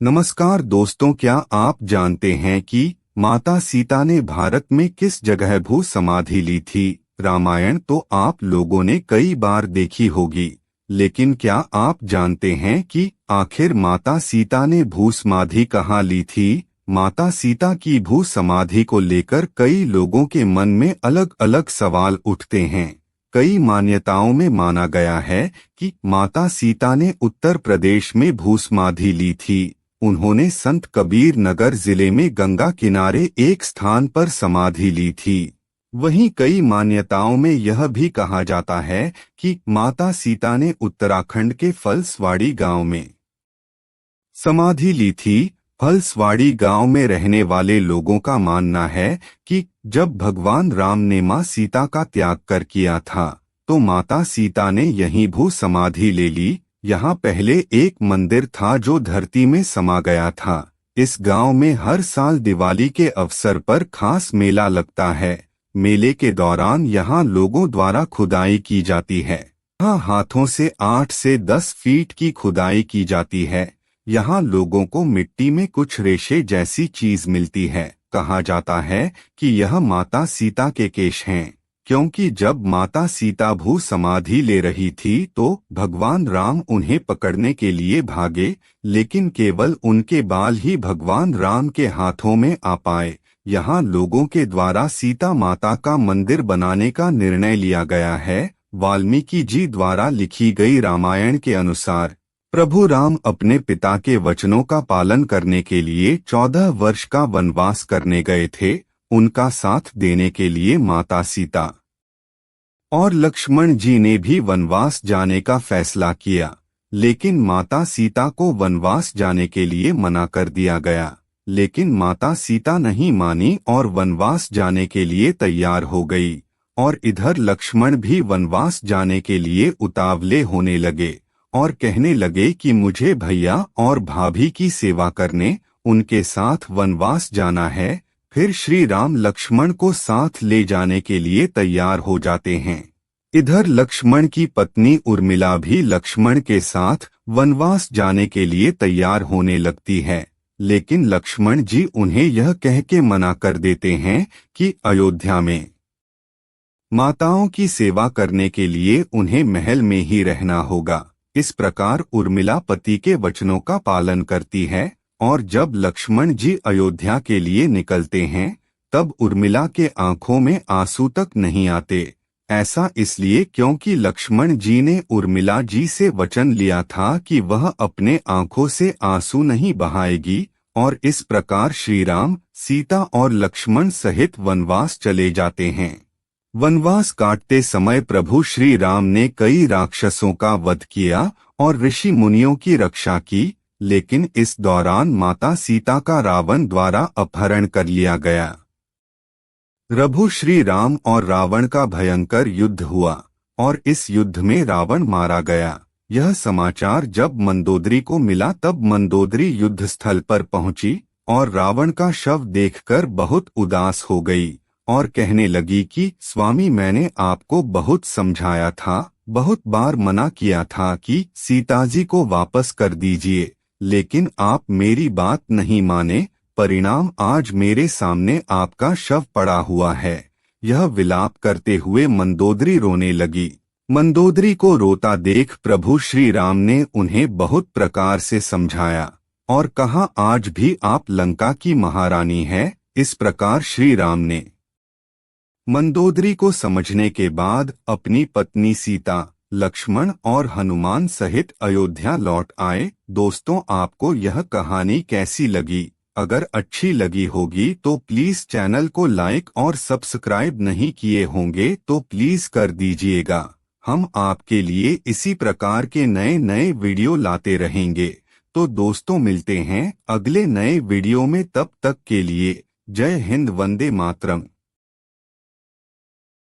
नमस्कार दोस्तों, क्या आप जानते हैं कि माता सीता ने भारत में किस जगह भू समाधि ली थी? रामायण तो आप लोगों ने कई बार देखी होगी, लेकिन क्या आप जानते हैं कि आखिर माता सीता ने भू समाधि कहाँ ली थी? माता सीता की भू समाधि को लेकर कई लोगों के मन में अलग अलग सवाल उठते हैं। कई मान्यताओं में माना गया है कि माता सीता ने उत्तर प्रदेश में भू समाधि ली थी। उन्होंने संत कबीर नगर जिले में गंगा किनारे एक स्थान पर समाधि ली थी। वहीं कई मान्यताओं में यह भी कहा जाता है कि माता सीता ने उत्तराखंड के फलसवाड़ी गांव में समाधि ली थी। फलसवाड़ी गांव में रहने वाले लोगों का मानना है कि जब भगवान राम ने मां सीता का त्याग कर किया था, तो माता सीता ने यहीं भू समाधि ले ली। यहाँ पहले एक मंदिर था जो धरती में समा गया था। इस गांव में हर साल दिवाली के अवसर पर खास मेला लगता है। मेले के दौरान यहाँ लोगों द्वारा खुदाई की जाती है। यहाँ हाथों से 8 से 10 फीट की खुदाई की जाती है। यहाँ लोगों को मिट्टी में कुछ रेशे जैसी चीज मिलती है। कहा जाता है कि यह माता सीता के केश हैं, क्योंकि जब माता सीता भू समाधि ले रही थी तो भगवान राम उन्हें पकड़ने के लिए भागे, लेकिन केवल उनके बाल ही भगवान राम के हाथों में आ पाए। यहाँ लोगों के द्वारा सीता माता का मंदिर बनाने का निर्णय लिया गया है। वाल्मीकि जी द्वारा लिखी गई रामायण के अनुसार प्रभु राम अपने पिता के वचनों का पालन करने के लिए 14 वर्ष का वनवास करने गए थे। उनका साथ देने के लिए माता सीता और लक्ष्मण जी ने भी वनवास जाने का फैसला किया, लेकिन माता सीता को वनवास जाने के लिए मना कर दिया गया। लेकिन माता सीता नहीं मानी और वनवास जाने के लिए तैयार हो गई। और इधर लक्ष्मण भी वनवास जाने के लिए उतावले होने लगे और कहने लगे कि मुझे भैया और भाभी की सेवा करने उनके साथ वनवास जाना है। फिर श्री राम लक्ष्मण को साथ ले जाने के लिए तैयार हो जाते हैं। इधर लक्ष्मण की पत्नी उर्मिला भी लक्ष्मण के साथ वनवास जाने के लिए तैयार होने लगती है, लेकिन लक्ष्मण जी उन्हें यह कह के मना कर देते हैं कि अयोध्या में माताओं की सेवा करने के लिए उन्हें महल में ही रहना होगा। इस प्रकार उर्मिला पति के वचनों का पालन करती है और जब लक्ष्मण जी अयोध्या के लिए निकलते हैं, तब उर्मिला के आंखों में आंसू तक नहीं आते। ऐसा इसलिए क्योंकि लक्ष्मण जी ने उर्मिला जी से वचन लिया था कि वह अपने आंखों से आंसू नहीं बहाएगी। और इस प्रकार श्री राम, सीता और लक्ष्मण सहित वनवास चले जाते हैं। वनवास काटते समय प्रभु श्री राम ने कई राक्षसों का वध किया और ऋषि मुनियों की रक्षा की, लेकिन इस दौरान माता सीता का रावण द्वारा अपहरण कर लिया गया। प्रभु श्री राम और रावण का भयंकर युद्ध हुआ और इस युद्ध में रावण मारा गया। यह समाचार जब मंदोदरी को मिला, तब मंदोदरी युद्ध स्थल पर पहुंची और रावण का शव देखकर बहुत उदास हो गई और कहने लगी कि स्वामी, मैंने आपको बहुत समझाया था, बहुत बार मना किया था कि सीताजी को वापस कर दीजिए, लेकिन आप मेरी बात नहीं माने। परिणाम आज मेरे सामने आपका शव पड़ा हुआ है। यह विलाप करते हुए मंदोदरी रोने लगी। मंदोदरी को रोता देख प्रभु श्री राम ने उन्हें बहुत प्रकार से समझाया और कहा, आज भी आप लंका की महारानी है। इस प्रकार श्री राम ने मंदोदरी को समझने के बाद अपनी पत्नी सीता, लक्ष्मण और हनुमान सहित अयोध्या लौट आए। दोस्तों, आपको यह कहानी कैसी लगी? अगर अच्छी लगी होगी तो प्लीज चैनल को लाइक और सब्सक्राइब नहीं किए होंगे तो प्लीज कर दीजिएगा। हम आपके लिए इसी प्रकार के नए नए वीडियो लाते रहेंगे। तो दोस्तों, मिलते हैं अगले नए वीडियो में। तब तक के लिए जय हिंद, वंदे मातरम।